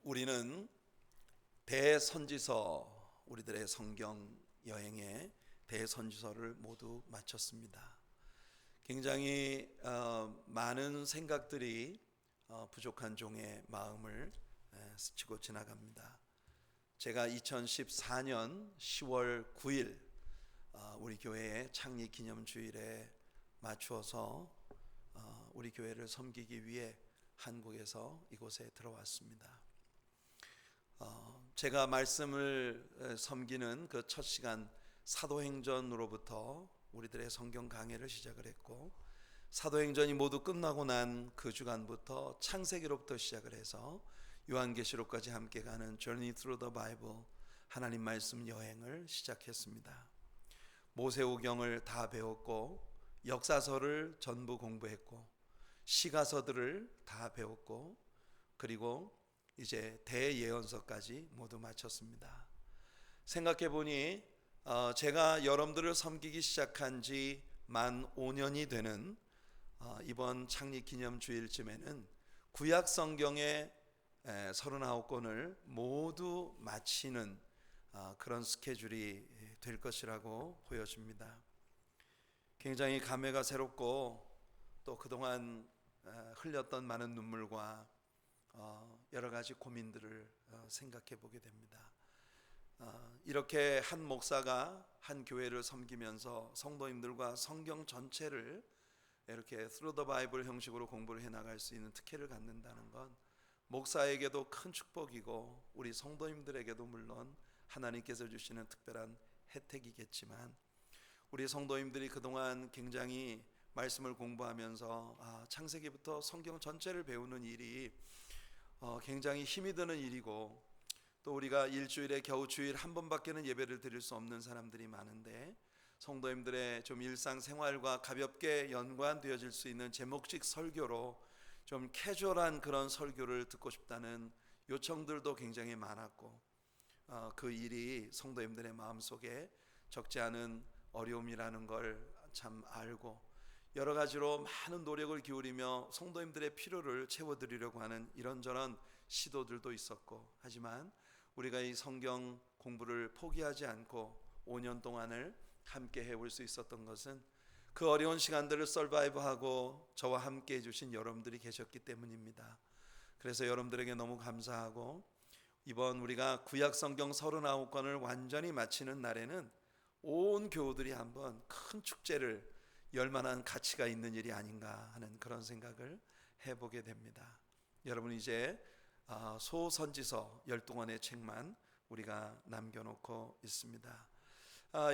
우리는 대선지서, 우리들의 성경 여행의 대선지서를 모두 마쳤습니다. 굉장히 많은 생각들이 부족한 종의 마음을 스치고 지나갑니다. 제가 2014년 10월 9일 우리 교회의 창립 기념주일에 맞추어서 우리 교회를 섬기기 위해 한국에서 이곳에 들어왔습니다. 제가 말씀을 섬기는 그 첫 시간 사도행전으로부터 우리들의 성경 강해를 시작을 했고, 사도행전이 모두 끝나고 난 그 주간부터 창세기로부터 시작을 해서 요한계시록까지 함께 가는 Journey Through the Bible, 하나님 말씀 여행을 시작했습니다. 모세오경을 다 배웠고, 역사서를 전부 공부했고, 시가서들을 다 배웠고, 그리고 이제 대예언서까지 모두 마쳤습니다. 생각해 보니 제가 여러분들을 섬기기 시작한 지 만 5년이 되는 이번 창립 기념 주일쯤에는 구약 성경의 39권을 모두 마치는 그런 스케줄이 될 것이라고 보여집니다. 굉장히 감회가 새롭고, 또 그동안 흘렸던 많은 눈물과 여러 가지 고민들을 생각해 보게 됩니다. 이렇게 한 목사가 한 교회를 섬기면서 성도님들과 성경 전체를 이렇게 Through the Bible 형식으로 공부를 해나갈 수 있는 특혜를 갖는다는 건 목사에게도 큰 축복이고, 우리 성도님들에게도 물론 하나님께서 주시는 특별한 혜택이겠지만, 우리 성도님들이 그동안 굉장히 말씀을 공부하면서 창세기부터 성경 전체를 배우는 일이 굉장히 힘이 드는 일이고, 또 우리가 일주일에 겨우 주일 한 번밖에는 예배를 드릴 수 없는 사람들이 많은데, 성도님들의 좀 일상생활과 가볍게 연관되어질 수 있는 제목식 설교로 좀 캐주얼한 그런 설교를 듣고 싶다는 요청들도 굉장히 많았고, 그 일이 성도님들의 마음속에 적지 않은 어려움이라는 걸 참 알고, 여러 가지로 많은 노력을 기울이며 성도님들의 필요를 채워드리려고 하는 이런저런 시도들도 있었고, 하지만 우리가 이 성경 공부를 포기하지 않고 5년 동안을 함께 해올 수 있었던 것은 그 어려운 시간들을 서바이브하고 저와 함께 해주신 여러분들이 계셨기 때문입니다. 그래서 여러분들에게 너무 감사하고, 이번 우리가 구약 성경 39권을 완전히 마치는 날에는 온 교우들이 한번 큰 축제를 열 만한 가치가 있는 일이 아닌가 하는 그런 생각을 해보게 됩니다. 여러분, 이제 소선지서 12권의 책만 우리가 남겨놓고 있습니다.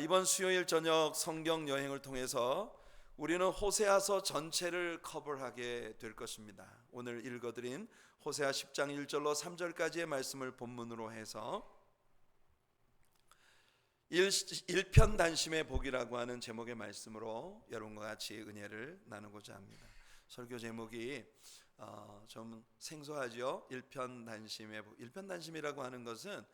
이번 수요일 저녁 성경 여행을 통해서 우리는 호세아서 전체를 커버하게 될 것입니다. 오늘 읽어드린 호세아 10장 1절로 3절까지의 말씀을 본문으로 해서 일편단심의 복이라고 하는 제목의 말씀으로 여러분과 같이 은혜를 나누고자 합니다. 설교 제목이 좀 생소하죠. 일편단심의 복. 일편단심이라고 하는 것은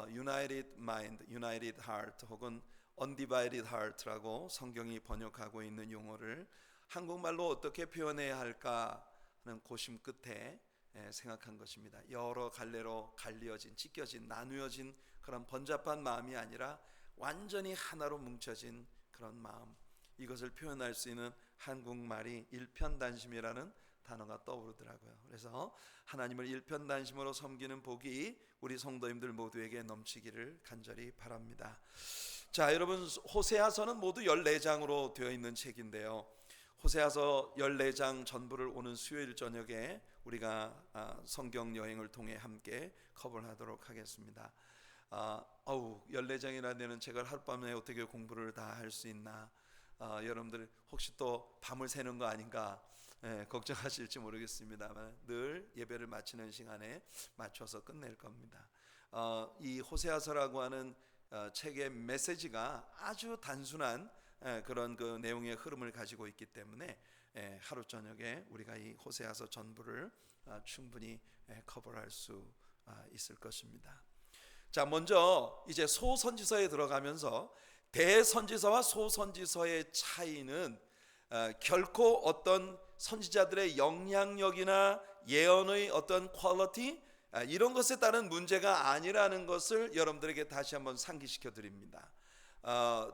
United Mind, United Heart 혹은 Undivided Heart라고 성경이 번역하고 있는 용어를 한국말로 어떻게 표현해야 할까 하는 고심 끝에 생각한 것입니다. 여러 갈래로 갈리어진, 찢겨진, 나누어진 그런 번잡한 마음이 아니라 완전히 하나로 뭉쳐진 그런 마음, 이것을 표현할 수 있는 한국말이 일편단심이라는 단어가 떠오르더라고요. 그래서 하나님을 일편단심으로 섬기는 복이 우리 성도님들 모두에게 넘치기를 간절히 바랍니다. 자, 여러분, 호세아서는 모두 14장으로 되어 있는 책인데요, 호세아서 14장 전부를 오는 수요일 저녁에 우리가 성경 여행을 통해 함께 커버를 하도록 하겠습니다. 14장이나 되는 책을 하룻밤에 어떻게 공부를 다 할 수 있나, 여러분들 혹시 또 밤을 새는 거 아닌가 걱정하실지 모르겠습니다만, 늘 예배를 마치는 시간에 맞춰서 끝낼 겁니다. 이 호세아서라고 하는 책의 메시지가 아주 단순한 그런 그 내용의 흐름을 가지고 있기 때문에 하루 저녁에 우리가 이 호세아서 전부를 충분히 커버할 수 있을 것입니다. 자, 먼저 이제 소선지서에 들어가면서 대선지서와 소선지서의 차이는 결코 어떤 선지자들의 영향력이나 예언의 어떤 퀄리티, 이런 것에 따른 문제가 아니라는 것을 여러분들에게 다시 한번 상기시켜 드립니다.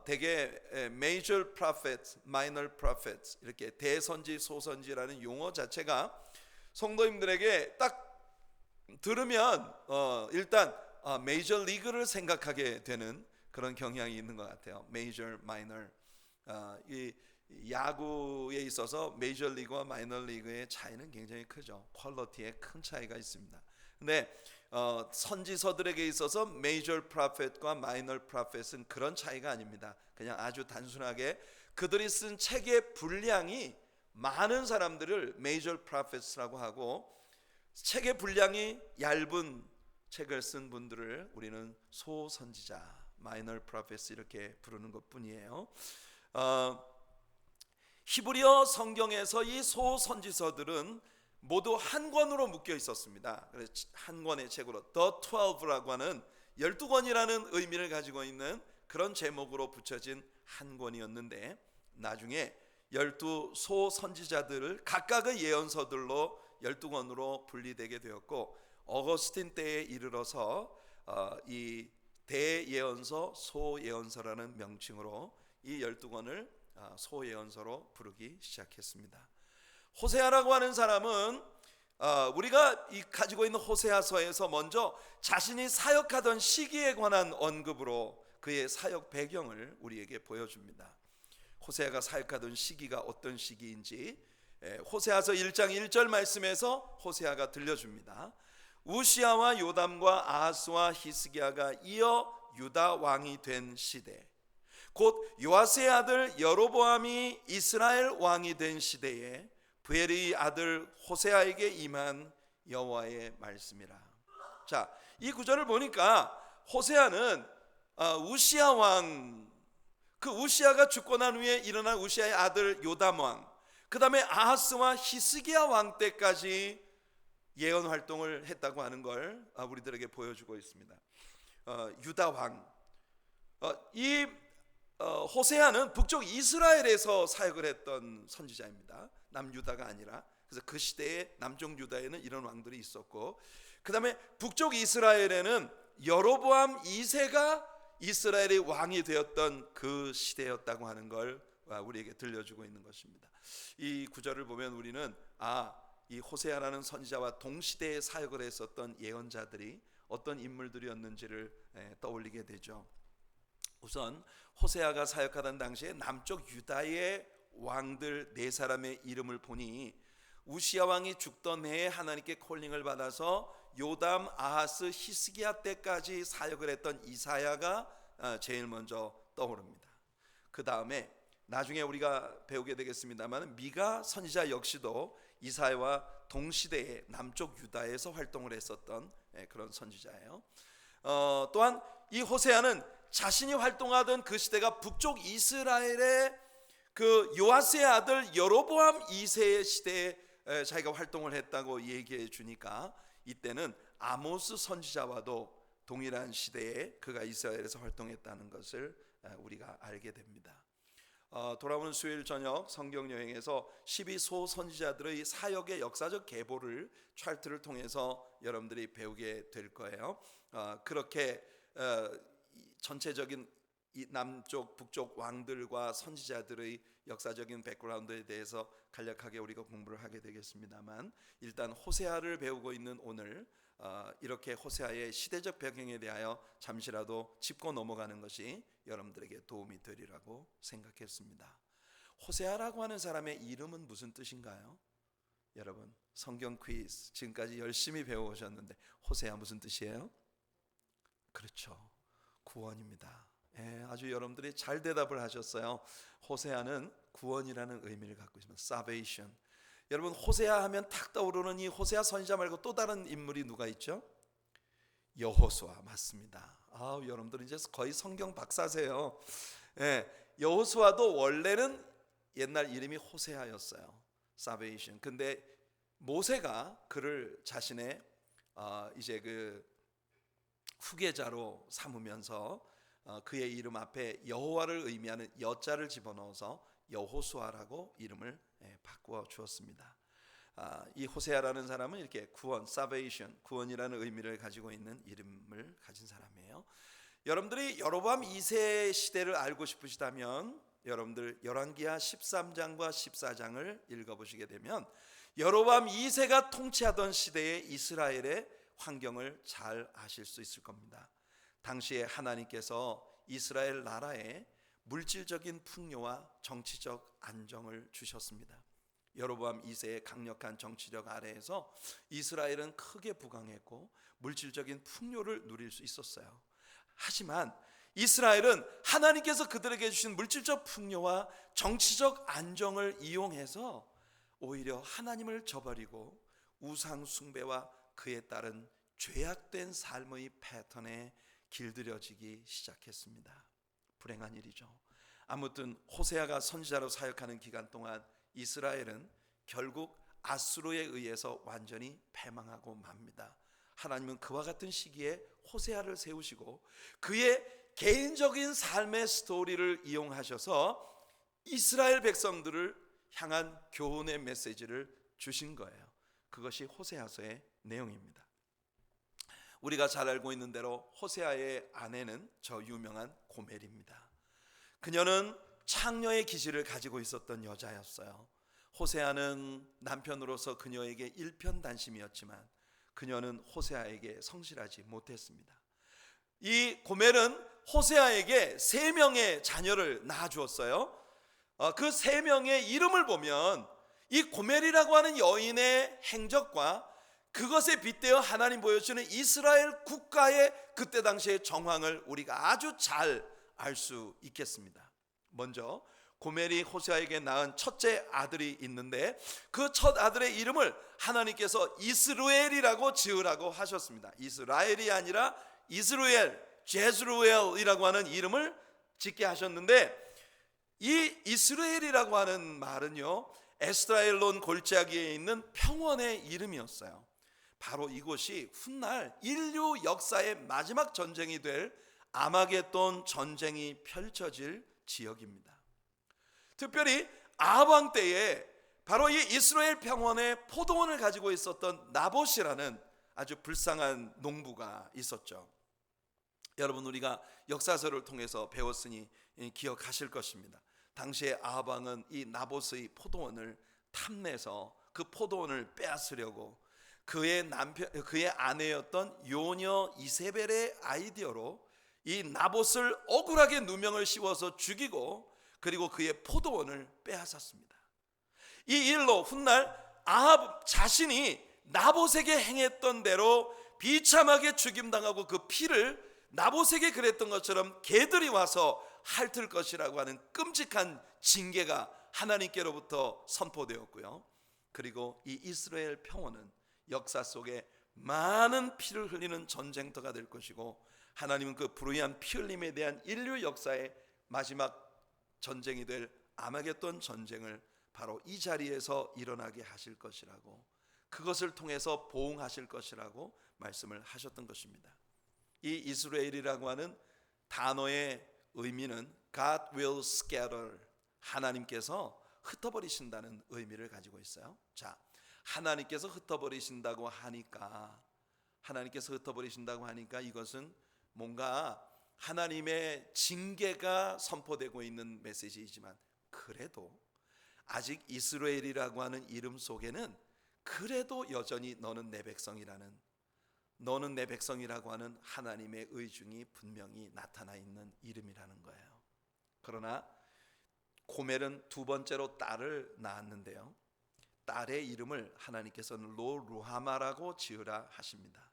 대개 major prophets, minor prophets 이렇게 대선지, 소선지라는 용어 자체가 성도님들에게 딱 들으면 일단 메이저 리그를 생각하게 되는 그런 경향이 있는 것 같아요. major, minor. 이 야구에 있어서 메이저 리그와 마이너 리그의 차이는 굉장히 크죠. 퀄리티에 큰 차이가 있습니다. 근데 선지서들에게 있어서 메이저 프로펫과 마이너 프로펫은 그런 차이가 아닙니다. 그냥 아주 단순하게 그들이 쓴 책의 분량이 많은 사람들을 메이저 프로펫이라고 하고, 책의 분량이 얇은 책을 쓴 분들을 우리는 소선지자, 마이너 프로펫 이렇게 부르는 것뿐이에요. 히브리어 성경에서 이 소선지서들은 모두 한 권으로 묶여 있었습니다. 그래서 한 권의 책으로 The 12라고 하는 12권이라는 의미를 가지고 있는 그런 제목으로 붙여진 한 권이었는데, 나중에 12 소선지자들을 각각의 예언서들로 12권으로 분리되게 되었고, 어거스틴 때에 이르러서 이 대예언서, 소예언서라는 명칭으로 이 12권을 소예언서로 부르기 시작했습니다. 호세아라고 하는 사람은 우리가 가지고 있는 호세아서에서 먼저 자신이 사역하던 시기에 관한 언급으로 그의 사역 배경을 우리에게 보여줍니다. 호세아가 사역하던 시기가 어떤 시기인지 호세아서 1장 1절 말씀에서 호세아가 들려줍니다. 우시아와 요담과 아하스와 히스기야가 이어 유다 왕이 된 시대, 곧 요아스의 아들 여로보암이 이스라엘 왕이 된 시대에 브엘의 아들 호세아에게 임한 여호와의 말씀이라. 자, 이 구절을 보니까 호세아는 우시아 왕, 그 우시아가 죽고 난 후에 일어난 우시아의 아들 요담 왕, 그 다음에 아하스와 히스기야 왕 때까지 예언 활동을 했다고 하는 걸 우리들에게 보여주고 있습니다. 유다 왕, 이 호세아는 북쪽 이스라엘에서 사역을 했던 선지자입니다. 남유다가 아니라. 그래서 그 시대에 남쪽 유다에는 이런 왕들이 있었고, 그 다음에 북쪽 이스라엘에는 여로보암 2세가 이스라엘의 왕이 되었던 그 시대였다고 하는 걸 우리에게 들려주고 있는 것입니다. 이 구절을 보면 우리는 이 호세아라는 선지자와 동시대에 사역을 했었던 예언자들이 어떤 인물들이었는지를 떠올리게 되죠. 우선 호세아가 사역하던 당시에 남쪽 유다의 왕들 4사람의 이름을 보니, 우시아 왕이 죽던 해에 하나님께 콜링을 받아서 요담, 아하스, 히스기야 때까지 사역을 했던 이사야가 제일 먼저 떠오릅니다. 그 다음에 나중에 우리가 배우게 되겠습니다만 미가 선지자 역시도 이사야와 동시대에 남쪽 유다에서 활동을 했었던 그런 선지자예요. 또한 이 호세아는 자신이 활동하던 그 시대가 북쪽 이스라엘의 그 요아스의 아들 여로보암 2세의 시대에 자기가 활동을 했다고 얘기해 주니까, 이때는 아모스 선지자와도 동일한 시대에 그가 이스라엘에서 활동했다는 것을 우리가 알게 됩니다. 돌아오는 수요일 저녁 성경 여행에서 12소 선지자들의 사역의 역사적 계보를 차트를 통해서 여러분들이 배우게 될 거예요. 그렇게 전체적인 이 남쪽 북쪽 왕들과 선지자들의 역사적인 백그라운드에 대해서 간략하게 우리가 공부를 하게 되겠습니다만, 일단 호세아를 배우고 있는 오늘 이렇게 호세아의 시대적 배경에 대하여 잠시라도 짚고 넘어가는 것이 여러분들에게 도움이 되리라고 생각했습니다. 호세아라고 하는 사람의 이름은 무슨 뜻인가요? 여러분, 성경 퀴즈 지금까지 열심히 배워오셨는데 호세아 무슨 뜻이에요? 그렇죠, 구원입니다. 아주 여러분들이 잘 대답을 하셨어요. 호세아는 구원이라는 의미를 갖고 있습니다. Salvation. 여러분, 호세아 하면 탁 떠오르는 이 호세아 선지자 말고 또 다른 인물이 누가 있죠? 여호수아. 맞습니다. 여러분들 이제 거의 성경 박사세요. 여호수아도 원래는 옛날 이름이 호세아였어요. Salvation. 근데 모세가 그를 자신의 이제 그 후계자로 삼으면서 그의 이름 앞에 여호와를 의미하는 여자를 집어넣어서 여호수아라고 이름을 바꾸어 주었습니다. 이 호세아라는 사람은 이렇게 구원, salvation, 구원이라는 의미를 가지고 있는 이름을 가진 사람이에요. 여러분들이 여로보암 2세 시대를 알고 싶으시다면 여러분들 열왕기하 13장과 14장을 읽어보시게 되면 여로보암 2세가 통치하던 시대의 이스라엘의 환경을 잘 아실 수 있을 겁니다. 당시에 하나님께서 이스라엘 나라에 물질적인 풍요와 정치적 안정을 주셨습니다. 여로보암 2세의 강력한 정치력 아래에서 이스라엘은 크게 부강했고 물질적인 풍요를 누릴 수 있었어요. 하지만 이스라엘은 하나님께서 그들에게 주신 물질적 풍요와 정치적 안정을 이용해서 오히려 하나님을 저버리고 우상 숭배와 그에 따른 죄악된 삶의 패턴에 길들여지기 시작했습니다. 불행한 일이죠. 아무튼 호세아가 선지자로 사역하는 기간 동안 이스라엘은 결국 아수르에 의해서 완전히 패망하고 맙니다. 하나님은 그와 같은 시기에 호세아를 세우시고 그의 개인적인 삶의 스토리를 이용하셔서 이스라엘 백성들을 향한 교훈의 메시지를 주신 거예요. 그것이 호세아서의 내용입니다. 우리가 잘 알고 있는 대로 호세아의 아내는 저 유명한 고멜입니다. 그녀는 창녀의 기질을 가지고 있었던 여자였어요. 호세아는 남편으로서 그녀에게 일편단심이었지만 그녀는 호세아에게 성실하지 못했습니다. 이 고멜은 호세아에게 3명의 자녀를 낳아주었어요. 그 3명의 이름을 보면 이 고멜이라고 하는 여인의 행적과 그것에 빗대어 하나님 보여주는 이스라엘 국가의 그때 당시의 정황을 우리가 아주 잘 알 수 있겠습니다. 먼저 고멜이 호세아에게 낳은 첫째 아들이 있는데 그 첫 아들의 이름을 하나님께서 이스루엘이라고 지으라고 하셨습니다. 이스라엘이 아니라 이스루엘, 제스루엘이라고 하는 이름을 짓게 하셨는데 이 이스루엘이라고 하는 말은요 에스드라엘론 골짜기에 있는 평원의 이름이었어요. 바로 이곳이 훗날 인류 역사의 마지막 전쟁이 될 아마겟돈 전쟁이 펼쳐질 지역입니다. 특별히 아합 왕 때에 바로 이 이스라엘 평원에 포도원을 가지고 있었던 나봇이라는 아주 불쌍한 농부가 있었죠. 여러분 우리가 역사서를 통해서 배웠으니 기억하실 것입니다. 당시에 아합 왕은 이 나봇의 포도원을 탐내서 그 포도원을 빼앗으려고 그의 아내였던 요녀 이세벨의 아이디어로 이 나봇을 억울하게 누명을 씌워서 죽이고 그리고 그의 포도원을 빼앗았습니다. 이 일로 훗날 아합 자신이 나봇에게 행했던 대로 비참하게 죽임당하고 그 피를 나봇에게 그랬던 것처럼 개들이 와서 핥을 것이라고 하는 끔찍한 징계가 하나님께로부터 선포되었고요. 그리고 이 이스라엘 평원은 역사 속에 많은 피를 흘리는 전쟁터가 될 것이고 하나님은 그 불의한 피 흘림에 대한 인류 역사의 마지막 전쟁이 될 아마겟돈 전쟁을 바로 이 자리에서 일어나게 하실 것이라고 그것을 통해서 보응하실 것이라고 말씀을 하셨던 것입니다. 이 이스라엘이라고 하는 단어의 의미는 God will scatter, 하나님께서 흩어버리신다는 의미를 가지고 있어요. 자, 하나님께서 흩어버리신다고 하니까 이것은 뭔가 하나님의 징계가 선포되고 있는 메시지이지만 그래도 아직 이스라엘이라고 하는 이름 속에는 그래도 여전히 너는 내 백성이라고 하는 하나님의 의중이 분명히 나타나 있는 이름이라는 거예요. 그러나 고멜은 두 번째로 딸을 낳았는데요, 딸의 이름을 하나님께서는 로루하마라고 지으라 하십니다.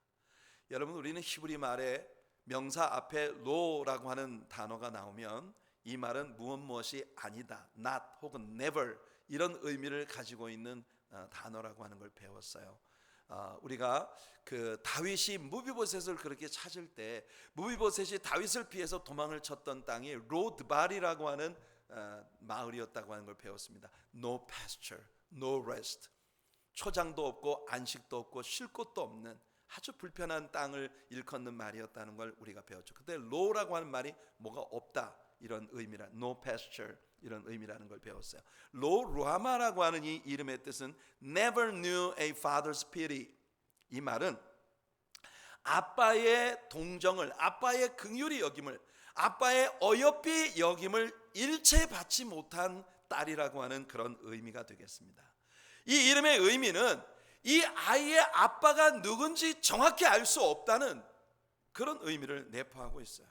여러분 우리는 히브리 말에 명사 앞에 로라고 하는 단어가 나오면 이 말은 무엇이 아니다, not 혹은 never 이런 의미를 가지고 있는 단어라고 하는 걸 배웠어요. 우리가 그 다윗이 무비보셋을 그렇게 찾을 때 무비보셋이 다윗을 피해서 도망을 쳤던 땅이 로드발이라고 하는 마을이었다고 하는 걸 배웠습니다. No pasture, no rest. 초장도 없고 안식도 없고 쉴 곳도 없는 아주 불편한 땅을 일컫는 말이었다는 걸 우리가 배웠죠. 그때 로라고 하는 말이 뭐가 없다 이런 의미라 no pasture, 이런 의미라는 걸 배웠어요. 로 루하마라고 하는 이 이름의 뜻은 Never knew a father's pity. 이 말은 아빠의 동정을, 아빠의 긍휼히 여김을, 아빠의 어여삐 여김을 일체 받지 못한 딸이라고 하는 그런 의미가 되겠습니다. 이 이름의 의미는 이 아이의 아빠가 누군지 정확히 알 수 없다는 그런 의미를 내포하고 있어요.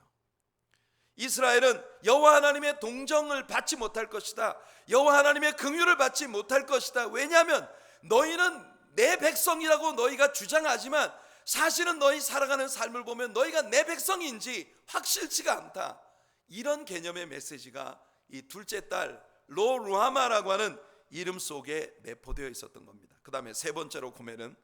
이스라엘은 여호와 하나님의 동정을 받지 못할 것이다, 여호와 하나님의 긍휼을 받지 못할 것이다. 왜냐하면 너희는 내 백성이라고 너희가 주장하지만 사실은 너희 살아가는 삶을 보면 너희가 내 백성인지 확실치가 않다. 이런 개념의 메시지가 이 둘째 딸 로 루하마라고 하는 이름 속에 내포되어 있었던 겁니다. 그 다음에 세 번째로 고멜은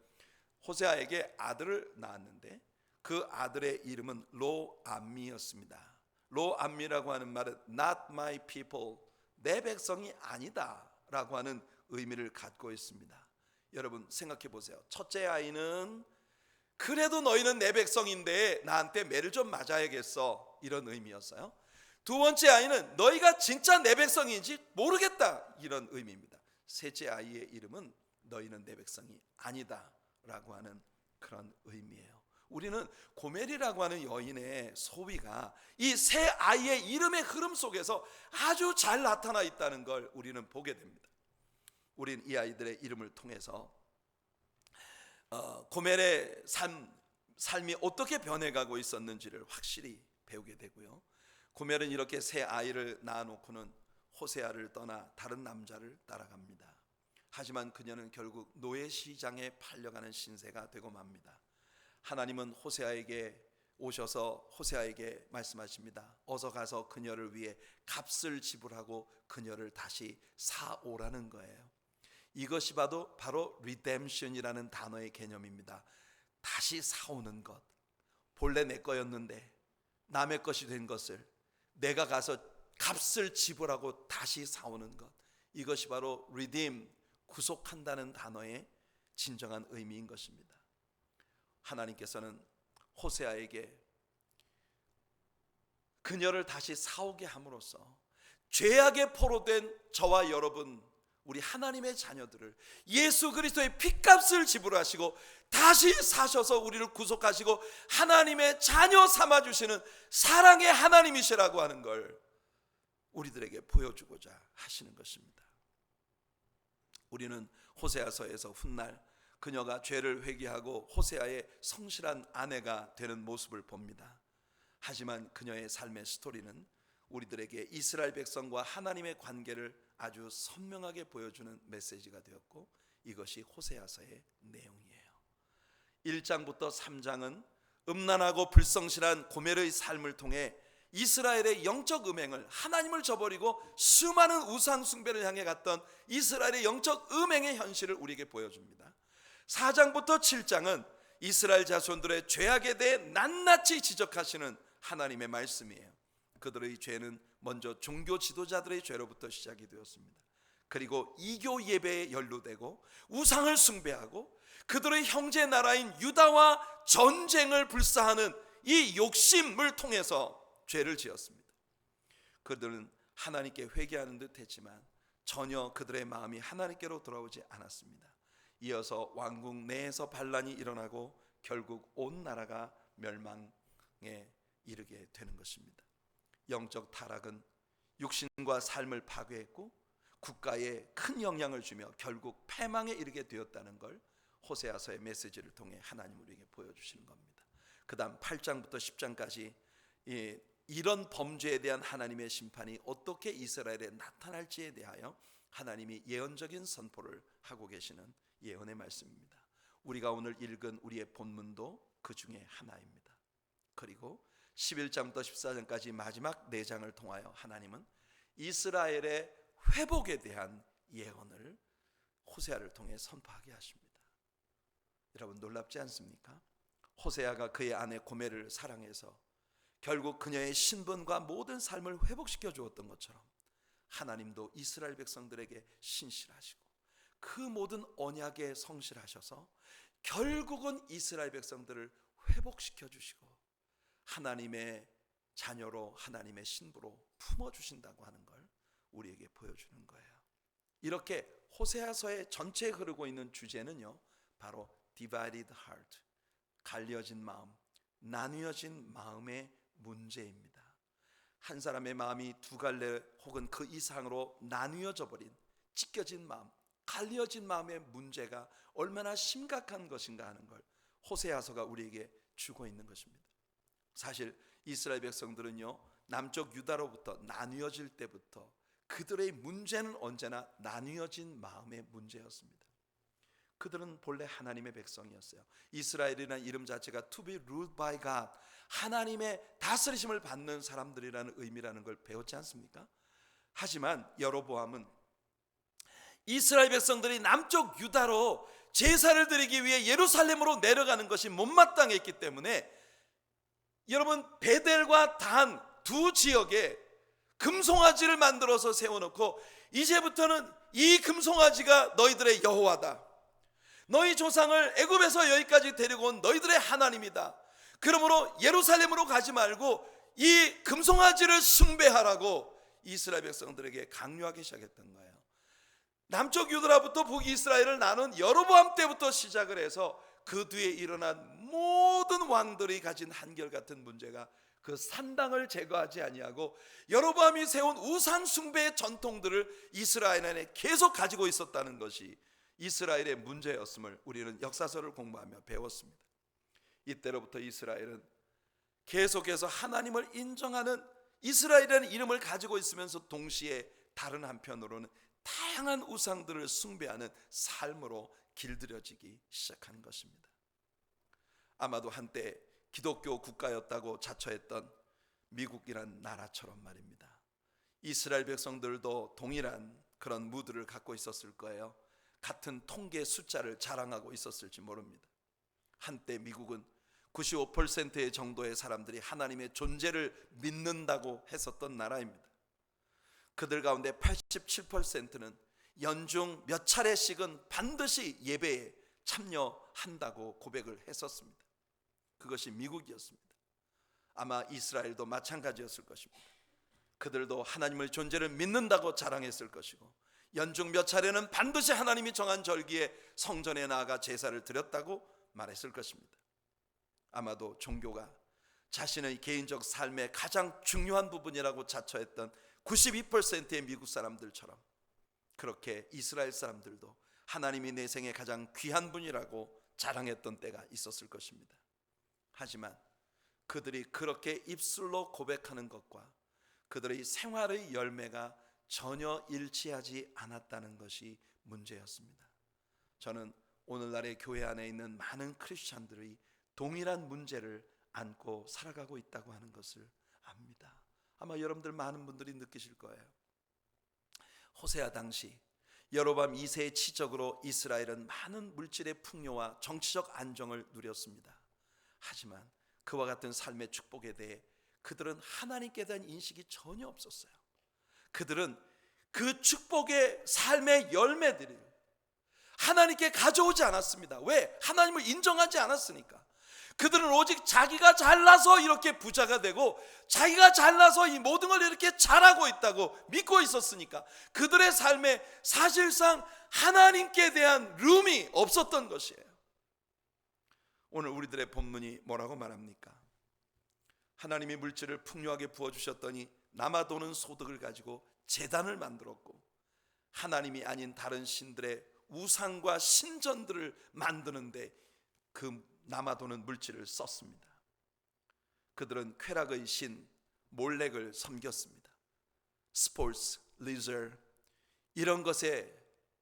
호세아에게 아들을 낳았는데 그 아들의 이름은 로암미였습니다. 로암미라고 하는 말은 not my people, 내 백성이 아니다 라고 하는 의미를 갖고 있습니다. 여러분 생각해 보세요. 첫째 아이는 그래도 너희는 내 백성인데 나한테 매를 좀 맞아야겠어, 이런 의미였어요. 두 번째 아이는 너희가 진짜 내 백성인지 모르겠다, 이런 의미입니다. 셋째 아이의 이름은 너희는 내 백성이 아니다 라고 하는 그런 의미예요. 우리는 고멜이라고 하는 여인의 소위가 이 세 아이의 이름의 흐름 속에서 아주 잘 나타나 있다는 걸 우리는 보게 됩니다. 우린 이 아이들의 이름을 통해서 고멜의 삶이 어떻게 변해가고 있었는지를 확실히 배우게 되고요. 고멜은 이렇게 세 아이를 낳아놓고는 호세아를 떠나 다른 남자를 따라갑니다. 하지만 그녀는 결국 노예 시장에 팔려가는 신세가 되고 맙니다. 하나님은 호세아에게 오셔서 호세아에게 말씀하십니다. 어서 가서 그녀를 위해 값을 지불하고 그녀를 다시 사오라는 거예요. 이것이 바로 redemption이라는 단어의 개념입니다. 다시 사오는 것. 본래 내 거였는데 남의 것이 된 것을 내가 가서 값을 지불하고 다시 사오는 것. 이것이 바로 redeem, 구속한다는 단어의 진정한 의미인 것입니다. 하나님께서는 호세아에게 그녀를 다시 사오게 함으로써 죄악에 포로된 저와 여러분, 우리 하나님의 자녀들을 예수 그리스도의 핏값을 지불하시고 다시 사셔서 우리를 구속하시고 하나님의 자녀 삼아주시는 사랑의 하나님이시라고 하는 걸 우리들에게 보여주고자 하시는 것입니다. 우리는 호세아서에서 훗날 그녀가 죄를 회개하고 호세아의 성실한 아내가 되는 모습을 봅니다. 하지만 그녀의 삶의 스토리는 우리들에게 이스라엘 백성과 하나님의 관계를 아주 선명하게 보여주는 메시지가 되었고, 이것이 호세아서의 내용이에요. 1장부터 3장은 음란하고 불성실한 고멜의 삶을 통해 이스라엘의 영적 음행을, 하나님을 저버리고 수많은 우상 숭배를 향해 갔던 이스라엘의 영적 음행의 현실을 우리에게 보여줍니다. 4장부터 7장은 이스라엘 자손들의 죄악에 대해 낱낱이 지적하시는 하나님의 말씀이에요. 그들의 죄는 먼저 종교 지도자들의 죄로부터 시작이 되었습니다. 그리고 이교 예배에 연루되고 우상을 숭배하고 그들의 형제 나라인 유다와 전쟁을 불사하는 이 욕심을 통해서 죄를 지었습니다. 그들은 하나님께 회개하는 듯 했지만 전혀 그들의 마음이 하나님께로 돌아오지 않았습니다. 이어서 왕국 내에서 반란이 일어나고 결국 온 나라가 멸망에 이르게 되는 것입니다. 영적 타락은 육신과 삶을 파괴했고 국가에 큰 영향을 주며 결국 패망에 이르게 되었다는 걸 호세아서의 메시지를 통해 하나님 우리에게 보여주시는 겁니다. 그 다음 8장부터 10장까지 이런 범죄에 대한 하나님의 심판이 어떻게 이스라엘에 나타날지에 대하여 하나님이 예언적인 선포를 하고 계시는 예언의 말씀입니다. 우리가 오늘 읽은 우리의 본문도 그 중에 하나입니다. 그리고 11장부터 14장까지 마지막 4장을 통하여 하나님은 이스라엘의 회복에 대한 예언을 호세아를 통해 선포하게 하십니다. 여러분 놀랍지 않습니까? 호세아가 그의 아내 고멜을 사랑해서 결국 그녀의 신분과 모든 삶을 회복시켜 주었던 것처럼 하나님도 이스라엘 백성들에게 신실하시고 그 모든 언약에 성실하셔서 결국은 이스라엘 백성들을 회복시켜 주시고 하나님의 자녀로 하나님의 신부로 품어주신다고 하는 걸 우리에게 보여주는 거예요. 이렇게 호세아서의 전체에 흐르고 있는 주제는요, 바로 divided heart, 갈려진 마음, 나뉘어진 마음의 문제입니다. 한 사람의 마음이 두 갈래 혹은 그 이상으로 나뉘어져 버린, 찢겨진 마음, 갈려진 마음의 문제가 얼마나 심각한 것인가 하는 걸 호세아서가 우리에게 주고 있는 것입니다. 사실 이스라엘 백성들은요, 남쪽 유다로부터 나뉘어질 때부터 그들의 문제는 언제나 나뉘어진 마음의 문제였습니다. 그들은 본래 하나님의 백성이었어요. 이스라엘이라는 이름 자체가 to be ruled by God, 하나님의 다스리심을 받는 사람들이라는 의미라는 걸 배웠지 않습니까? 하지만 여로보암은 이스라엘 백성들이 남쪽 유다로 제사를 드리기 위해 예루살렘으로 내려가는 것이 못마땅했기 때문에, 여러분, 베델과 단 두 지역에 금송아지를 만들어서 세워놓고, 이제부터는 이 금송아지가 너희들의 여호와다, 너희 조상을 애굽에서 여기까지 데리고 온 너희들의 하나님이다, 그러므로 예루살렘으로 가지 말고 이 금송아지를 숭배하라고 이스라엘 백성들에게 강요하기 시작했던 거예요. 남쪽 유다로부터 북이스라엘을 나눈 여로보암 때부터 시작을 해서 그 뒤에 일어난 모든 왕들이 가진 한결같은 문제가 그 산당을 제거하지 아니하고 여로보암이 세운 우상 숭배의 전통들을 이스라엘 안에 계속 가지고 있었다는 것이 이스라엘의 문제였음을 우리는 역사서를 공부하며 배웠습니다. 이때로부터 이스라엘은 계속해서 하나님을 인정하는 이스라엘이라는 이름을 가지고 있으면서 동시에 다른 한편으로는 다양한 우상들을 숭배하는 삶으로 길들여지기 시작한 것입니다. 아마도 한때 기독교 국가였다고 자처했던 미국이란 나라처럼 말입니다. 이스라엘 백성들도 동일한 그런 무드를 갖고 있었을 거예요. 같은 통계 숫자를 자랑하고 있었을지 모릅니다. 한때 미국은 95% 정도의 사람들이 하나님의 존재를 믿는다고 했었던 나라입니다. 그들 가운데 87%는 연중 몇 차례씩은 반드시 예배에 참여한다고 고백을 했었습니다. 그것이 미국이었습니다. 아마 이스라엘도 마찬가지였을 것입니다. 그들도 하나님의 존재를 믿는다고 자랑했을 것이고, 연중 몇 차례는 반드시 하나님이 정한 절기에 성전에 나아가 제사를 드렸다고 말했을 것입니다. 아마도 종교가 자신의 개인적 삶의 가장 중요한 부분이라고 자처했던 92%의 미국 사람들처럼, 그렇게 이스라엘 사람들도 하나님이 내 생에 가장 귀한 분이라고 자랑했던 때가 있었을 것입니다. 하지만 그들이 그렇게 입술로 고백하는 것과 그들의 생활의 열매가 전혀 일치하지 않았다는 것이 문제였습니다. 저는 오늘날의 교회 안에 있는 많은 크리스찬들이 동일한 문제를 안고 살아가고 있다고 하는 것을 압니다. 아마 여러분들 많은 분들이 느끼실 거예요. 호세아 당시 여로보암 2세의 치적으로 이스라엘은 많은 물질의 풍요와 정치적 안정을 누렸습니다. 하지만 그와 같은 삶의 축복에 대해 그들은 하나님께 대한 인식이 전혀 없었어요. 그들은 그 축복의 삶의 열매들을 하나님께 가져오지 않았습니다. 왜? 하나님을 인정하지 않았으니까. 그들은 오직 자기가 잘나서 이렇게 부자가 되고 자기가 잘나서 이 모든 걸 이렇게 잘하고 있다고 믿고 있었으니까 그들의 삶에 사실상 하나님께 대한 룸이 없었던 것이에요. 오늘 우리들의 본문이 뭐라고 말합니까? 하나님이 물질을 풍요하게 부어주셨더니 남아도는 소득을 가지고 제단을 만들었고 하나님이 아닌 다른 신들의 우상과 신전들을 만드는데 그 남아도는 물질을 썼습니다. 그들은 쾌락의 신 몰렉을 섬겼습니다. 스포츠, 리저 이런 것에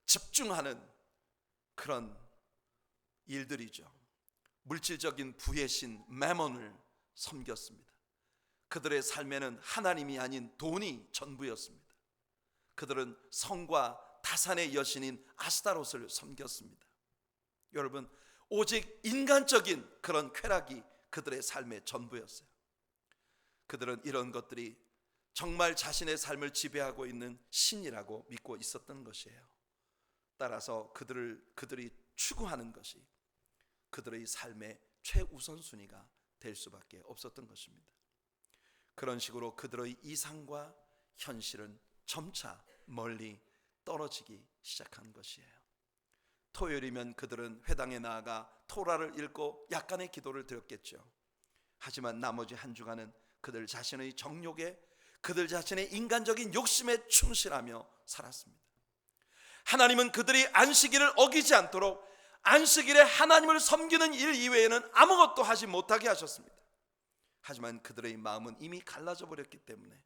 집중하는 그런 일들이죠. 물질적인 부의 신 매몬을 섬겼습니다. 그들의 삶에는 하나님이 아닌 돈이 전부였습니다. 그들은 성과 다산의 여신인 아스타롯을 섬겼습니다. 여러분, 오직 인간적인 그런 쾌락이 그들의 삶의 전부였어요. 그들은 이런 것들이 정말 자신의 삶을 지배하고 있는 신이라고 믿고 있었던 것이에요. 따라서 그들이 추구하는 것이 그들의 삶의 최우선순위가 될 수밖에 없었던 것입니다. 그런 식으로 그들의 이상과 현실은 점차 멀리 떨어지기 시작한 것이에요. 토요일이면 그들은 회당에 나아가 토라를 읽고 약간의 기도를 드렸겠죠. 하지만 나머지 한 주간은 그들 자신의 정욕에, 그들 자신의 인간적인 욕심에 충실하며 살았습니다. 하나님은 그들이 안식일을 어기지 않도록 안식일에 하나님을 섬기는 일 이외에는 아무것도 하지 못하게 하셨습니다. 하지만 그들의 마음은 이미 갈라져 버렸기 때문에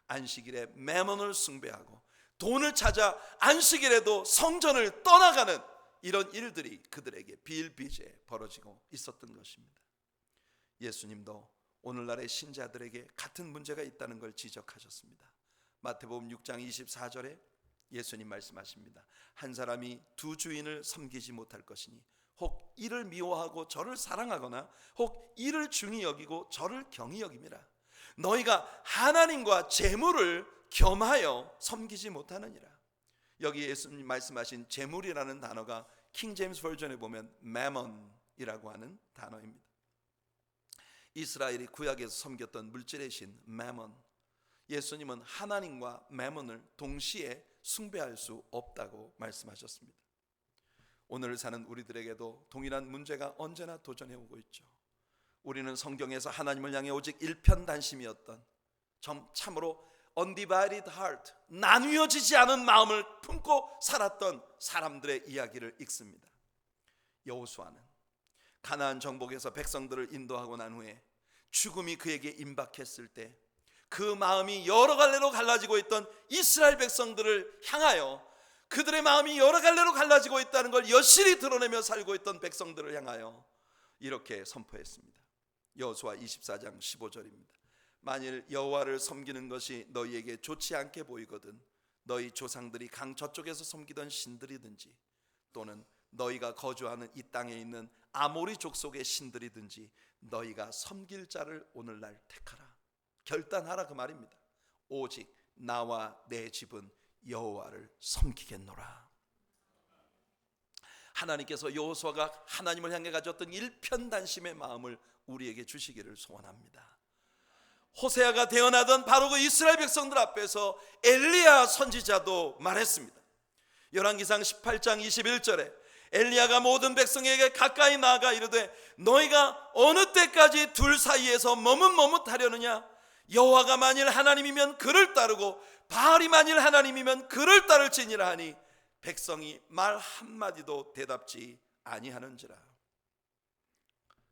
안식일에 매몬을 숭배하고 돈을 찾아 안식일에도 성전을 떠나가는 이런 일들이 그들에게 비일비재해 벌어지고 있었던 것입니다. 예수님도 오늘날의 신자들에게 같은 문제가 있다는 걸 지적하셨습니다. 마태복음 6장 24절에 예수님 말씀하십니다. 한 사람이 두 주인을 섬기지 못할 것이니 혹 이를 미워하고 저를 사랑하거나 혹 이를 중히 여기고 저를 경히 여김이라. 너희가 하나님과 재물을 겸하여 섬기지 못하느니라. 여기 예수님 말씀하신 재물이라는 단어가 킹 제임스 버전에 보면 매몬이라고 하는 단어입니다. 이스라엘이 구약에서 섬겼던 물질의 신 매몬. 예수님은 하나님과 매몬을 동시에 숭배할 수 없다고 말씀하셨습니다. 오늘 사는 우리들에게도 동일한 문제가 언제나 도전해 오고 있죠. 우리는 성경에서 하나님을 향해 오직 일편단심이었던 참으로 undivided heart, 나뉘어지지 않은 마음을 품고 살았던 사람들의 이야기를 읽습니다. 여호수아는 가나안 정복에서 백성들을 인도하고 난 후에 죽음이 그에게 임박했을 때 그 마음이 여러 갈래로 갈라지고 있던 이스라엘 백성들을 향하여, 그들의 마음이 여러 갈래로 갈라지고 있다는 걸 여실히 드러내며 살고 있던 백성들을 향하여 이렇게 선포했습니다. 여호수아 24장 15절입니다. 만일 여호와를 섬기는 것이 너희에게 좋지 않게 보이거든 너희 조상들이 강 저쪽에서 섬기던 신들이든지 또는 너희가 거주하는 이 땅에 있는 아모리 족속의 신들이든지 너희가 섬길 자를 오늘날 택하라. 결단하라 그 말입니다. 오직 나와 내 집은 여호와를 섬기겠노라. 하나님께서 여호수아가 하나님을 향해 가졌던 일편단심의 마음을 우리에게 주시기를 소원합니다. 호세아가 태어나던 바로 그 이스라엘 백성들 앞에서 엘리야 선지자도 말했습니다. 열왕기상 18장 21절에 엘리야가 모든 백성에게 가까이 나아가 이르되 너희가 어느 때까지 둘 사이에서 머뭇머뭇하려느냐. 여호와가 만일 하나님이면 그를 따르고 바알이 만일 하나님이면 그를 따를지니라 하니 백성이 말 한마디도 대답지 아니하는지라.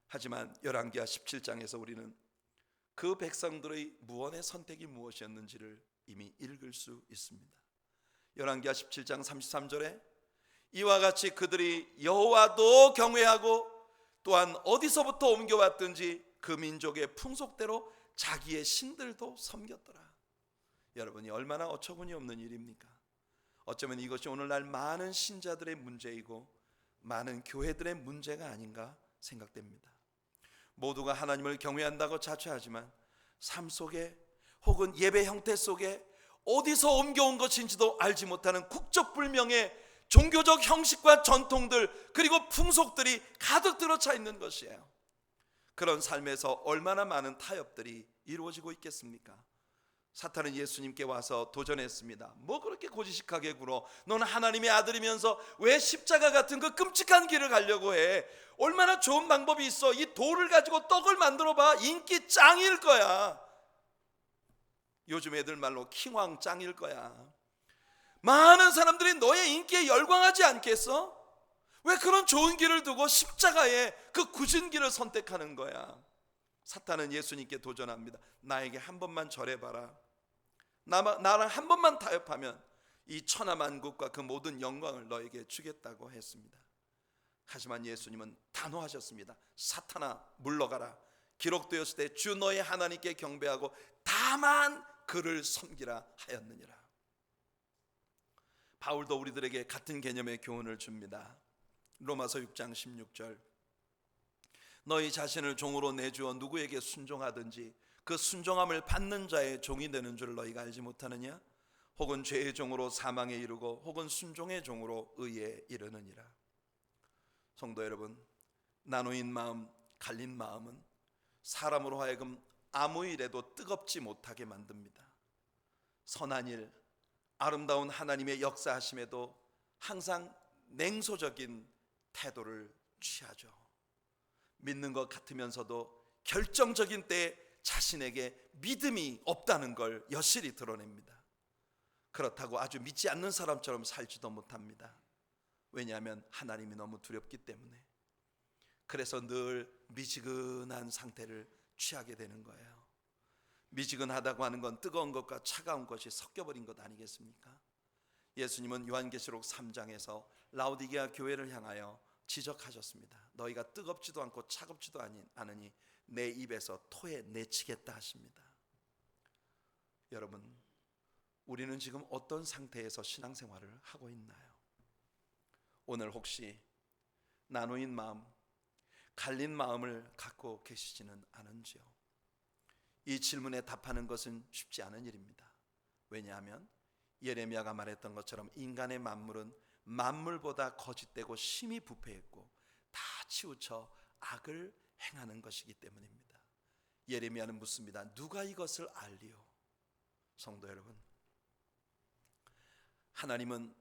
하지만 열왕기하 17장에서 우리는 그 백성들의 무언의 선택이 무엇이었는지를 이미 읽을 수 있습니다. 열왕기하 17장 33절에 이와 같이 그들이 여호와도 경외하고 또한 어디서부터 옮겨왔든지 그 민족의 풍속대로 자기의 신들도 섬겼더라. 여러분이 얼마나 어처구니 없는 일입니까? 어쩌면 이것이 오늘날 많은 신자들의 문제이고 많은 교회들의 문제가 아닌가 생각됩니다. 모두가 하나님을 경외한다고 자처하지만 삶 속에 혹은 예배 형태 속에 어디서 옮겨온 것인지도 알지 못하는 국적불명의 종교적 형식과 전통들 그리고 풍속들이 가득 들어차 있는 것이에요. 그런 삶에서 얼마나 많은 타협들이 이루어지고 있겠습니까? 사탄은 예수님께 와서 도전했습니다. 뭐 그렇게 고지식하게 굴어? 너는 하나님의 아들이면서 왜 십자가 같은 그 끔찍한 길을 가려고 해? 얼마나 좋은 방법이 있어. 이 돌을 가지고 떡을 만들어 봐. 인기 짱일 거야. 요즘 애들 말로 킹왕 짱일 거야. 많은 사람들이 너의 인기에 열광하지 않겠어? 왜 그런 좋은 길을 두고 십자가의 그 굳은 길을 선택하는 거야? 사탄은 예수님께 도전합니다. 나에게 한 번만 절해봐라. 나랑 한 번만 타협하면 이 천하만국과 그 모든 영광을 너에게 주겠다고 했습니다. 하지만 예수님은 단호하셨습니다. 사탄아 물러가라. 기록되었을 때 주 너의 하나님께 경배하고 다만 그를 섬기라 하였느니라. 바울도 우리들에게 같은 개념의 교훈을 줍니다. 로마서 6장 16절 너희 자신을 종으로 내주어 누구에게 순종하든지 그 순종함을 받는 자의 종이 되는 줄 너희가 알지 못하느냐? 혹은 죄의 종으로 사망에 이르고 혹은 순종의 종으로 의에 이르느니라. 성도 여러분, 나누인 마음, 갈린 마음은 사람으로 하여금 아무 일에도 뜨겁지 못하게 만듭니다. 선한 일, 아름다운 하나님의 역사하심에도 항상 냉소적인 태도를 취하죠. 믿는 것 같으면서도 결정적인 때에 자신에게 믿음이 없다는 걸 여실히 드러냅니다. 그렇다고 아주 믿지 않는 사람처럼 살지도 못합니다. 왜냐하면 하나님이 너무 두렵기 때문에. 그래서 늘 미지근한 상태를 취하게 되는 거예요. 미지근하다고 하는 건 뜨거운 것과 차가운 것이 섞여버린 것 아니겠습니까? 예수님은 요한계시록 3장에서 라오디게아 교회를 향하여 지적하셨습니다. 너희가 뜨겁지도 않고 차갑지도 않으니 내 입에서 토해 내치겠다 하십니다. 여러분, 우리는 지금 어떤 상태에서 신앙생활을 하고 있나요? 오늘 혹시 나누인 마음, 갈린 마음을 갖고 계시지는 않은지요? 이 질문에 답하는 것은 쉽지 않은 일입니다. 왜냐하면 예레미야가 말했던 것처럼 인간의 만물은 만물보다 거짓되고 심히 부패했고 다 치우쳐 악을 행하는 것이기 때문입니다. 예레미야는 묻습니다. 누가 이것을 알리요? 성도 여러분, 하나님은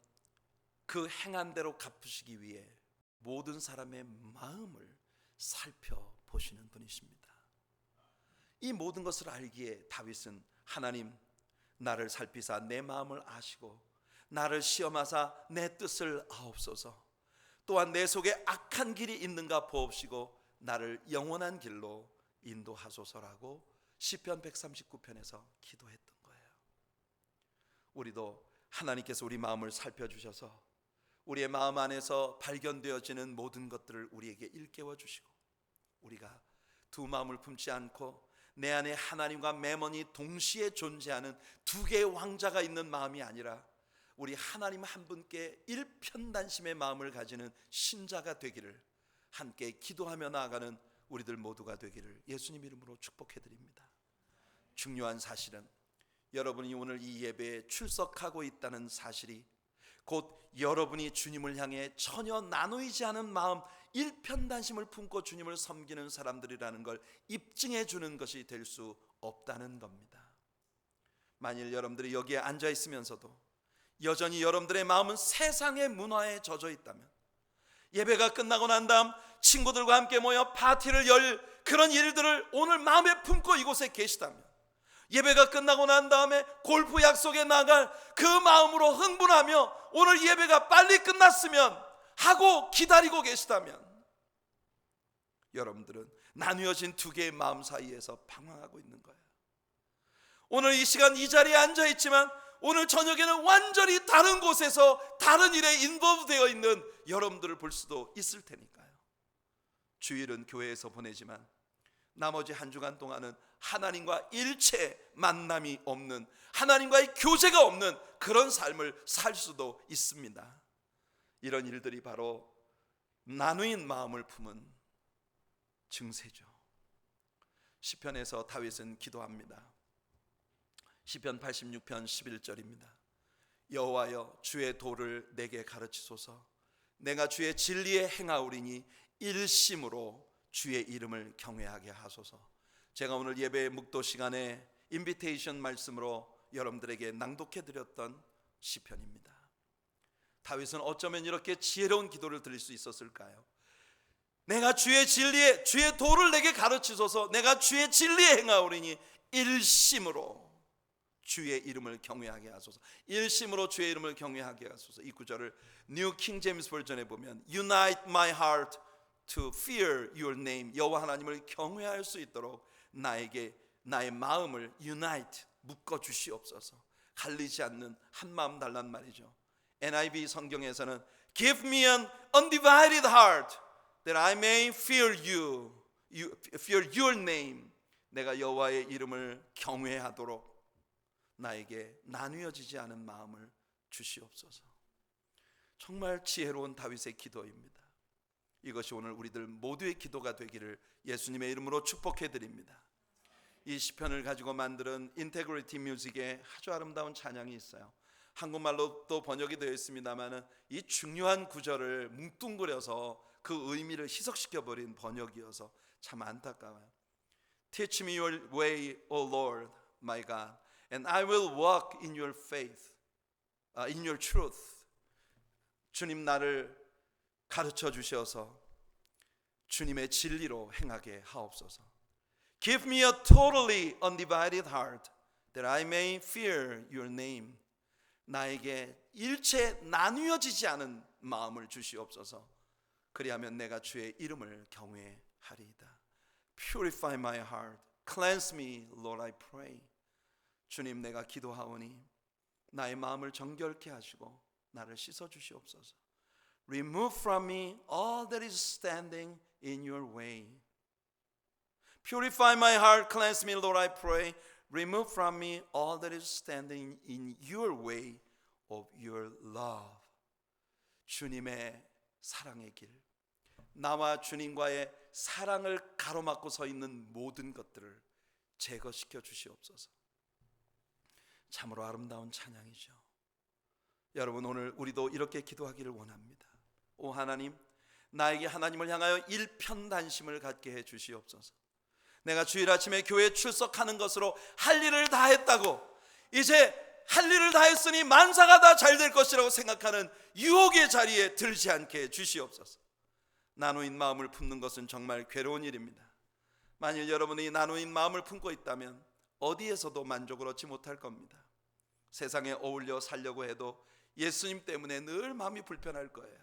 그 행한 대로 갚으시기 위해 모든 사람의 마음을 살펴보시는 분이십니다. 이 모든 것을 알기에 다윗은 하나님, 나를 살피사 내 마음을 아시고 나를 시험하사 내 뜻을 아옵소서. 또한 내 속에 악한 길이 있는가 보옵시고 나를 영원한 길로 인도하소서라고 시편 139편에서 기도했던 거예요. 우리도 하나님께서 우리 마음을 살펴주셔서 우리의 마음 안에서 발견되어지는 모든 것들을 우리에게 일깨워 주시고 우리가 두 마음을 품지 않고 내 안에 하나님과 매번이 동시에 존재하는 두 개의 왕자가 있는 마음이 아니라 우리 하나님 한 분께 일편단심의 마음을 가지는 신자가 되기를, 함께 기도하며 나아가는 우리들 모두가 되기를 예수님 이름으로 축복해 드립니다. 중요한 사실은 여러분이 오늘 이 예배에 출석하고 있다는 사실이 곧 여러분이 주님을 향해 전혀 나누이지 않은 마음, 일편단심을 품고 주님을 섬기는 사람들이라는 걸 입증해 주는 것이 될 수 없다는 겁니다. 만일 여러분들이 여기에 앉아 있으면서도 여전히 여러분들의 마음은 세상의 문화에 젖어 있다면, 예배가 끝나고 난 다음 친구들과 함께 모여 파티를 열 그런 일들을 오늘 마음에 품고 이곳에 계시다면, 예배가 끝나고 난 다음에 골프 약속에 나갈 그 마음으로 흥분하며 오늘 예배가 빨리 끝났으면 하고 기다리고 계시다면, 여러분들은 나뉘어진 두 개의 마음 사이에서 방황하고 있는 거예요. 오늘 이 시간 이 자리에 앉아 있지만 오늘 저녁에는 완전히 다른 곳에서 다른 일에 인볼브 되어 있는 여러분들을 볼 수도 있을 테니까요. 주일은 교회에서 보내지만 나머지 한 주간 동안은 하나님과 일체 만남이 없는, 하나님과의 교제가 없는 그런 삶을 살 수도 있습니다. 이런 일들이 바로 나누인 마음을 품은 증세죠. 시편에서 다윗은 기도합니다. 시편 86편 11절입니다. 여호와여, 주의 도를 내게 가르치소서. 내가 주의 진리에 행하오리니 일심으로 주의 이름을 경외하게 하소서. 제가 오늘 예배 묵도 시간에 인비테이션 말씀으로 여러분들에게 낭독해 드렸던 시편입니다. 다윗은 어쩌면 이렇게 지혜로운 기도를 드릴 수 있었을까요? 내가 주의 진리에, 주의 도를 내게 가르치소서. 내가 주의 진리에 행하오리니 일심으로 주의 이름을 경외하게 하소서. 일심으로 주의 이름을 경외하게 하소서. 이 구절을 뉴 킹 제임스 버전에 보면 Unite my heart to fear your name. 여호와 하나님을 경외할 수 있도록 나에게 나의 마음을 unite, 묶어 주시옵소서. 갈리지 않는 한 마음 달란 말이죠. NIV 성경에서는 Give me an undivided heart that I may fear you, fear your name. 내가 여호와의 이름을 경외하도록 나에게 나뉘어지지 않은 마음을 주시옵소서. 정말 지혜로운 다윗의 기도입니다. 이것이 오늘 우리들 모두의 기도가 되기를 예수님의 이름으로 축복해 드립니다. 이 시편을 가지고 만든 인테그리티 뮤직에 아주 아름다운 찬양이 있어요. 한국말로 또 번역이 되어 있습니다만 이 중요한 구절을 뭉뚱그려서 그 의미를 희석시켜 버린 번역이어서 참 안타까워요. Teach me your way, O Lord, my God, and I will walk in your faith. in your truth. 주님 나를 가르쳐 주셔서 주님의 진리로 행하게 하옵소서. Give me a totally undivided heart that I may fear your name. 나에게 일체 나뉘어지지 않은 마음을 주시옵소서. 그리하면 내가 주의 이름을 경외하리이다. Purify my heart. Cleanse me, Lord, I pray. 주님, 내가 기도하오니 나의 마음을 정결케 하시고 나를 씻어 주시옵소서. Remove from me all that is standing in your way. Purify my heart, cleanse me, Lord, I pray. Remove from me all that is standing in your way of your love. 주님의 사랑의 길, 나와 주님과의 사랑을 가로막고 서 있는 모든 것들을 제거시켜 주시옵소서. 참으로 아름다운 찬양이죠. 여러분, 오늘 우리도 이렇게 기도하기를 원합니다. 오 하나님, 나에게 하나님을 향하여 일편단심을 갖게 해 주시옵소서. 내가 주일 아침에 교회에 출석하는 것으로 할 일을 다 했다고, 이제 할 일을 다 했으니 만사가 다 잘 될 것이라고 생각하는 유혹의 자리에 들지 않게 해 주시옵소서. 나누인 마음을 품는 것은 정말 괴로운 일입니다. 만일 여러분이 나누인 마음을 품고 있다면 어디에서도 만족을 얻지 못할 겁니다. 세상에 어울려 살려고 해도 예수님 때문에 늘 마음이 불편할 거예요.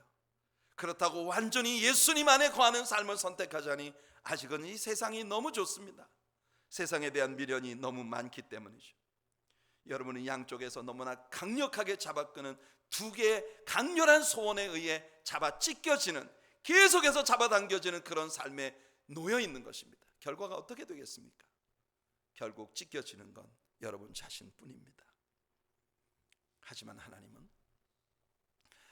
그렇다고 완전히 예수님 안에 거하는 삶을 선택하자니 아직은 이 세상이 너무 좋습니다. 세상에 대한 미련이 너무 많기 때문이죠. 여러분은 양쪽에서 너무나 강력하게 잡아끄는 두 개의 강렬한 소원에 의해 잡아 찢겨지는, 계속해서 잡아당겨지는 그런 삶에 놓여 있는 것입니다. 결과가 어떻게 되겠습니까? 결국 찢겨지는 건 여러분 자신뿐입니다. 하지만 하나님은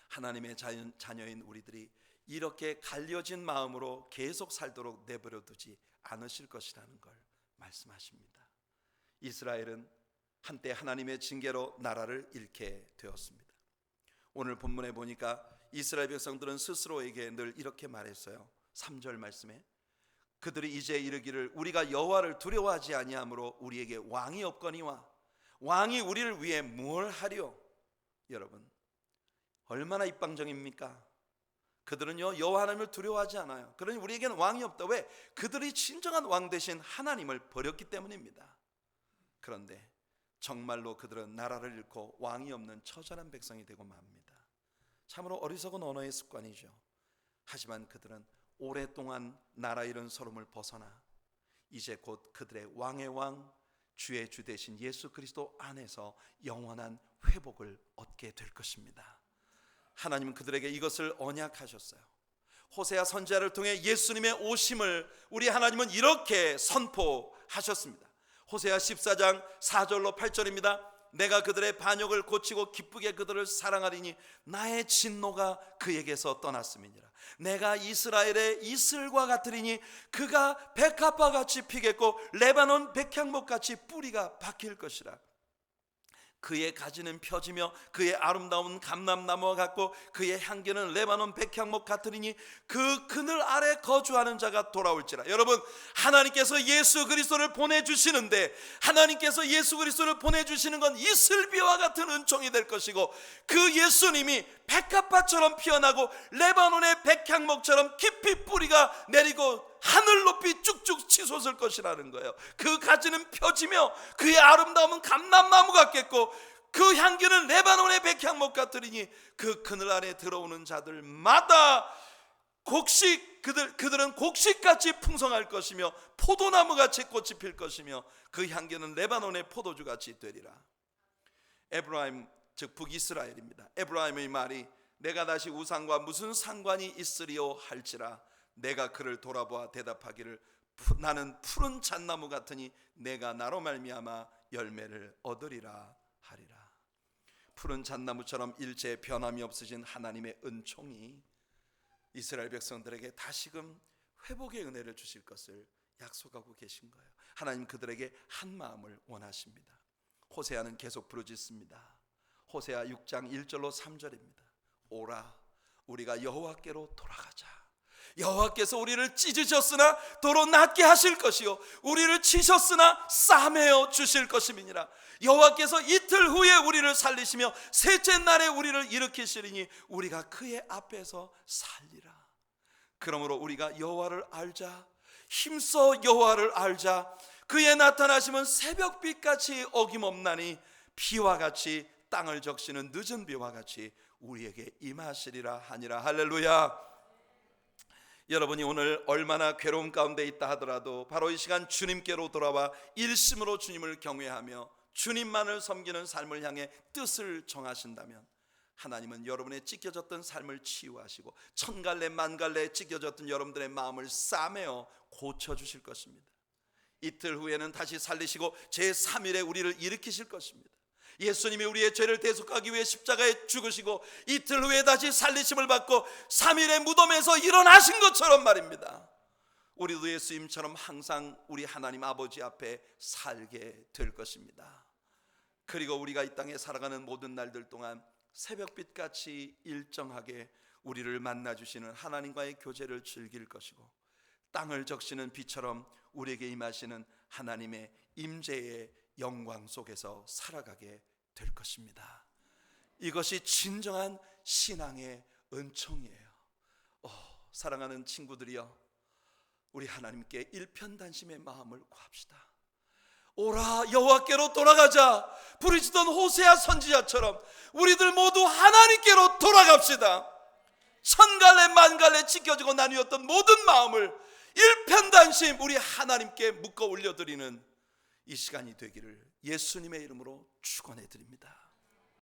하나님의 자녀인 우리들이 이렇게 갈려진 마음으로 계속 살도록 내버려 두지 않으실 것이라는 걸 말씀하십니다. 이스라엘은 한때 하나님의 징계로 나라를 잃게 되었습니다. 오늘 본문에 보니까 이스라엘 백성들은 스스로에게 늘 이렇게 말했어요. 3절 말씀에 그들이 이제 이르기를 우리가 여호와를 두려워하지 아니하므로 우리에게 왕이 없거니와 왕이 우리를 위해 무엇을 하리요? 여러분, 얼마나 입방정입니까? 그들은요 여호와 하나님을 두려워하지 않아요. 그러니 우리에게는 왕이 없다. 왜? 그들이 진정한 왕 대신 하나님을 버렸기 때문입니다. 그런데 정말로 그들은 나라를 잃고 왕이 없는 처절한 백성이 되고 맙니다. 참으로 어리석은 언어의 습관이죠. 하지만 그들은 오랫동안 나라 잃은 서름을 벗어나 이제 곧 그들의 왕의 왕, 주의 주 되신 예수 그리스도 안에서 영원한 회복을 얻게 될 것입니다. 하나님은 그들에게 이것을 언약하셨어요. 호세아 선지자를 통해 예수님의 오심을 우리 하나님은 이렇게 선포하셨습니다. 호세아 14장 4절로 8절입니다. 내가 그들의 반역을 고치고 기쁘게 그들을 사랑하리니 나의 진노가 그에게서 떠났음이니라. 내가 이스라엘의 이슬과 같으리니 그가 백합화 같이 피겠고 레바논 백향목 같이 뿌리가 박힐 것이라. 그의 가지는 펴지며 그의 아름다운 감람나무와 같고 그의 향기는 레바논 백향목 같으리니 그 그늘 아래 거주하는 자가 돌아올지라. 여러분, 하나님께서 예수 그리스도를 보내주시는데, 하나님께서 예수 그리스도를 보내주시는 건 이슬비와 같은 은총이 될 것이고, 그 예수님이 백합화처럼 피어나고 레바논의 백향목처럼 깊이 뿌리가 내리고 하늘 높이 쭉쭉 치솟을 것이라는 거예요. 그 가지는 펴지며 그의 아름다움은 감람나무 같겠고 그 향기는 레바논의 백향목 같으리니 그 그늘 안에 들어오는 자들마다 그들은 곡식같이 풍성할 것이며 포도나무같이 꽃이 필 것이며 그 향기는 레바논의 포도주같이 되리라. 에브라임, 즉 북이스라엘입니다. 에브라임의 말이 내가 다시 우상과 무슨 상관이 있으리요 할지라 내가 그를 돌아보아 대답하기를 나는 푸른 잣나무 같으니 내가 나로 말미암아 열매를 얻으리라 하리라. 푸른 잣나무처럼 일체 변함이 없으신 하나님의 은총이 이스라엘 백성들에게 다시금 회복의 은혜를 주실 것을 약속하고 계신 거예요. 하나님 그들에게 한 마음을 원하십니다. 호세아는 계속 부르짖습니다. 호세아 6장 1절로 3절입니다. 오라 우리가 여호와께로 돌아가자. 여호와께서 우리를 찢으셨으나 도로 낫게 하실 것이요 우리를 치셨으나 싸매어 주실 것임이니라. 여호와께서 이틀 후에 우리를 살리시며 셋째 날에 우리를 일으키시리니 우리가 그의 앞에서 살리라. 그러므로 우리가 여호와를 알자, 힘써 여호와를 알자. 그의 나타나심은 새벽빛같이 어김없나니 비와 같이 땅을 적시는 늦은 비와 같이 우리에게 임하시리라 하니라. 할렐루야. 여러분이 오늘 얼마나 괴로움 가운데 있다 하더라도 바로 이 시간 주님께로 돌아와 일심으로 주님을 경외하며 주님만을 섬기는 삶을 향해 뜻을 정하신다면 하나님은 여러분의 찢겨졌던 삶을 치유하시고 천갈래 만갈래 찢겨졌던 여러분들의 마음을 싸매어 고쳐주실 것입니다. 이틀 후에는 다시 살리시고 제3일에 우리를 일으키실 것입니다. 예수님이 우리의 죄를 대속하기 위해 십자가에 죽으시고 이틀 후에 다시 살리심을 받고 3일의 무덤에서 일어나신 것처럼 말입니다. 우리도 예수님처럼 항상 우리 하나님 아버지 앞에 살게 될 것입니다. 그리고 우리가 이 땅에 살아가는 모든 날들 동안 새벽빛같이 일정하게 우리를 만나주시는 하나님과의 교제를 즐길 것이고 땅을 적시는 비처럼 우리에게 임하시는 하나님의 임재의 영광 속에서 살아가게 될 것입니다. 이것이 진정한 신앙의 은총이에요. 사랑하는 친구들이여, 우리 하나님께 일편단심의 마음을 구합시다. 오라 여호와께로 돌아가자. 부르짖던 호세아 선지자처럼 우리들 모두 하나님께로 돌아갑시다. 천갈래 만갈래 찢겨지고 나뉘었던 모든 마음을 일편단심 우리 하나님께 묶어 올려드리는 이 시간이 되기를 예수님의 이름으로 축원해 드립니다.